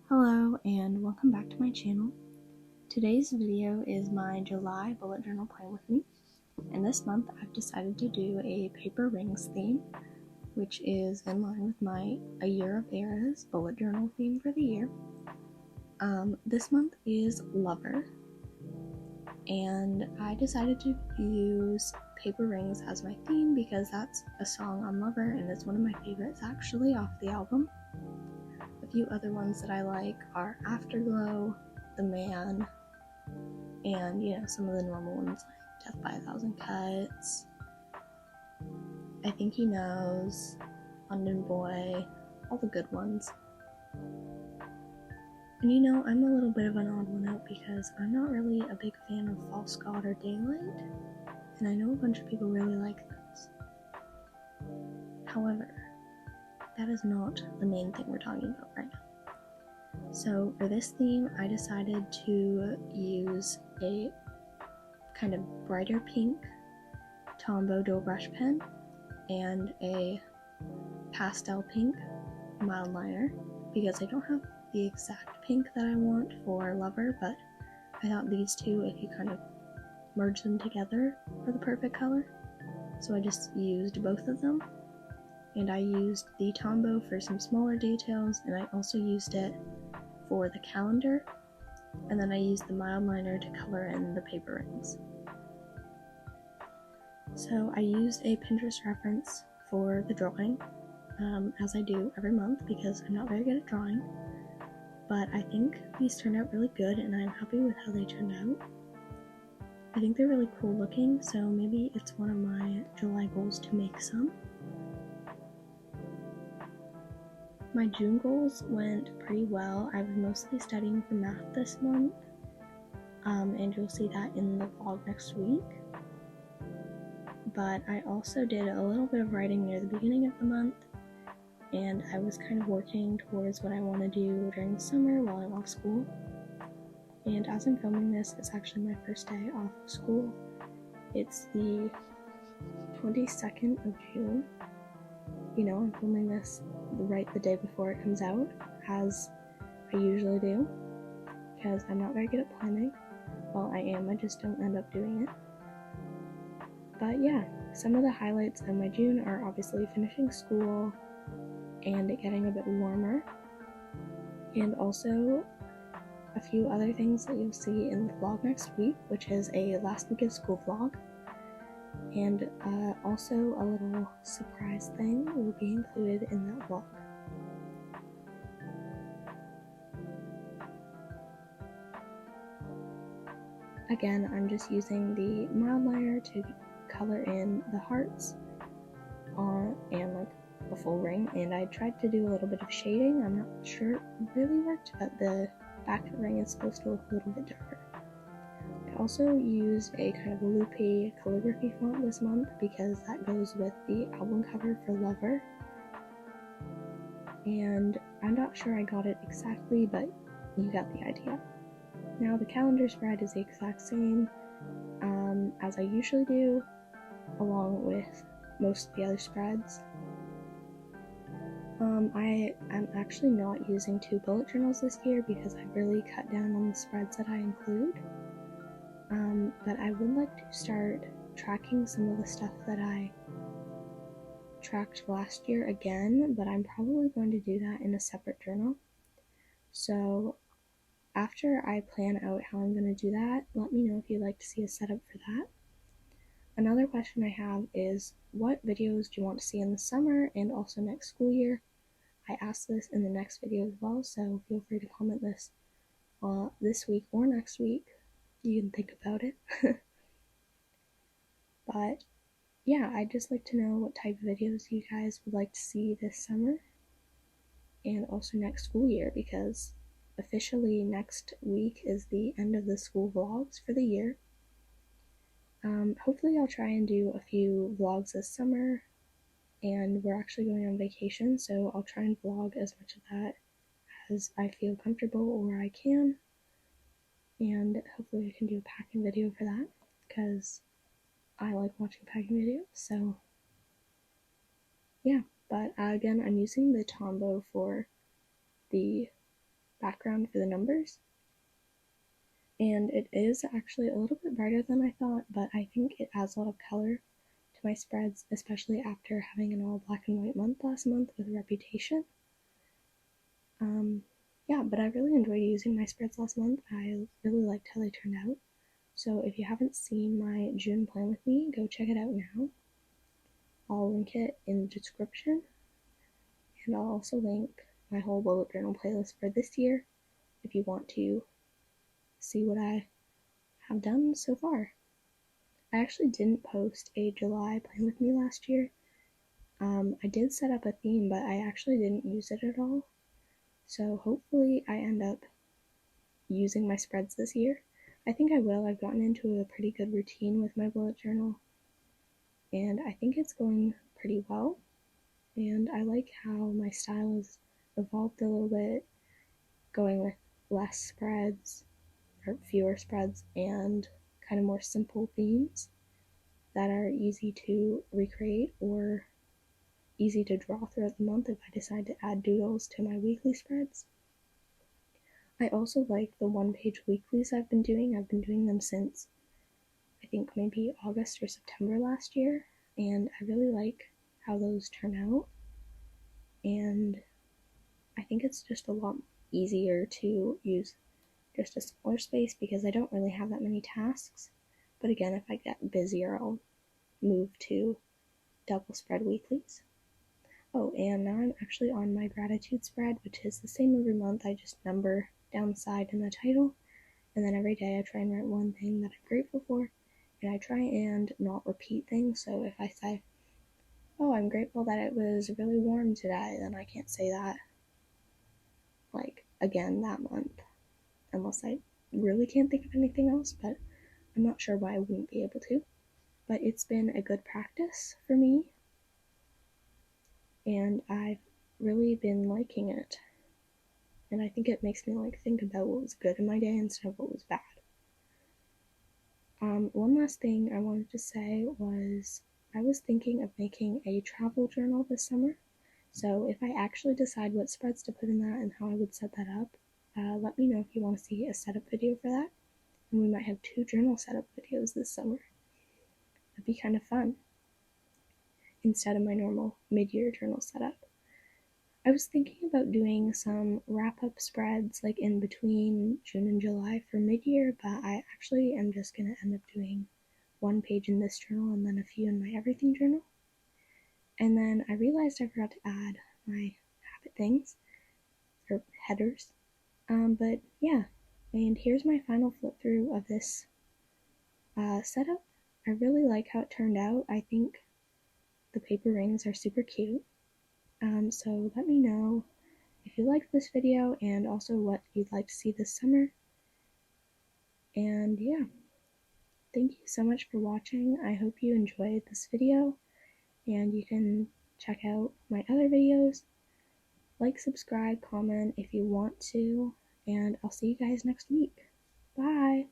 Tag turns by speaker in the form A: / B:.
A: Hello and welcome back to my channel. Today's video is my July bullet journal plan with me, and this month I've decided to do a paper rings theme, which is in line with my A Year of Eras bullet journal theme for the year. This month is Lover, and I decided to use paper rings as my theme because that's a song on Lover and it's one of my favorites actually off the album. A few other ones that I like are Afterglow, The Man, and some of the normal ones like Death by a Thousand Cuts, I Think He Knows, London Boy, all the good ones. And I'm a little bit of an odd one out because I'm not really a big fan of False God or Daylight, and I know a bunch of people really like those. However, that is not the main thing we're talking about right now. So for this theme, I decided to use a kind of brighter pink Tombow dough brush pen and a pastel pink mild liner because I don't have the exact pink that I want for Lover, but I thought these two, if you kind of merge them together, are the perfect color. So I just used both of them. And I used the Tombow for some smaller details, and I also used it for the calendar, and then I used the mild liner to color in the paper rings. So I used a Pinterest reference for the drawing, as I do every month because I'm not very good at drawing, but I think these turned out really good and I'm happy with how they turned out. I think they're really cool looking, so maybe it's one of my July goals to make some. My June goals went pretty well. I was mostly studying for math this month, and you'll see that in the vlog next week. But I also did a little bit of writing near the beginning of the month, and I was kind of working towards what I want to do during the summer while I'm off school. And as I'm filming this, it's actually my first day off of school. It's the 22nd of June. I'm filming this right the day before it comes out, as I usually do, because I'm not very good at planning. Well, I am, I just don't end up doing it. But yeah, some of the highlights of my June are obviously finishing school and it getting a bit warmer, and also a few other things that you'll see in the vlog next week, which is a last week of school vlog. And also a little surprise thing will be included in that vlog. Again, I'm just using the mild liner to color in the hearts and like a full ring, and I tried to do a little bit of shading. I'm not sure it really worked, but the back of the ring is supposed to look a little bit darker. I also used a kind of loopy calligraphy font this month because that goes with the album cover for Lover. And I'm not sure I got it exactly, but you got the idea. Now the calendar spread is the exact same as I usually do, along with most of the other spreads. I'm actually not using 2 bullet journals this year because I've really cut down on the spreads that I include. But I would like to start tracking some of the stuff that I tracked last year again, but I'm probably going to do that in a separate journal. So after I plan out how I'm going to do that, let me know if you'd like to see a setup for that. Another question I have is, what videos do you want to see in the summer and also next school year? I asked this in the next video as well, so feel free to comment this this week or next week. You can think about it. But yeah, I'd just like to know what type of videos you guys would like to see this summer and also next school year, because officially next week is the end of the school vlogs for the year. Hopefully I'll try and do a few vlogs this summer, and we're actually going on vacation, so I'll try and vlog as much of that as I feel comfortable or I can, and hopefully I can do a packing video for that because I like watching packing videos. So yeah, but again, I'm using the Tombow for the background for the numbers. And it is actually a little bit brighter than I thought, but I think it adds a lot of color to my spreads, especially after having an all black and white month last month with Reputation. Yeah, but I really enjoyed using my spreads last month. I really liked how they turned out. So if you haven't seen my June plan with me, go check it out now. I'll link it in the description, and I'll also link my whole bullet journal playlist for this year if you want to see what I have done so far. I actually didn't post a July plan with me last year. I did set up a theme, but I actually didn't use it at all. So hopefully I end up using my spreads this year. I think I will. I've gotten into a pretty good routine with my bullet journal, and I think it's going pretty well. And I like how my style has evolved a little bit, going with less spreads, or fewer spreads, and kind of more simple themes that are easy to recreate or easy to draw throughout the month if I decide to add doodles to my weekly spreads. I also like the one-page weeklies I've been doing. I've been doing them since I think maybe August or September last year, and I really like how those turn out. And I think it's just a lot easier to use just a smaller space because I don't really have that many tasks. But again, if I get busier, I'll move to double spread weeklies. Oh, and now I'm actually on my gratitude spread, which is the same every month. I just number down the side in the title, and then every day I try and write one thing that I'm grateful for, and I try and not repeat things. So if I say, oh, I'm grateful that it was really warm today, then I can't say that like again that month, unless I really can't think of anything else, but I'm not sure why I wouldn't be able to. But it's been a good practice for me, and I've really been liking it. And I think it makes me think about what was good in my day instead of what was bad. One last thing I wanted to say was I was thinking of making a travel journal this summer. So if I actually decide what spreads to put in that and how I would set that up, let me know if you want to see a setup video for that. And we might have 2 journal setup videos this summer. It'd be kind of fun instead of my normal mid-year journal setup. I was thinking about doing some wrap-up spreads like in between June and July for mid-year, but I actually am just going to end up doing 1 page in this journal and then a few in my everything journal. And then I realized I forgot to add my habit things, or headers. But yeah, and here's my final flip through of this setup. I really like how it turned out. I think the paper rings are super cute. So let me know if you liked this video and also what you'd like to see this summer. And yeah, thank you so much for watching. I hope you enjoyed this video, and you can check out my other videos. Like, subscribe, comment if you want to, and I'll see you guys next week. Bye!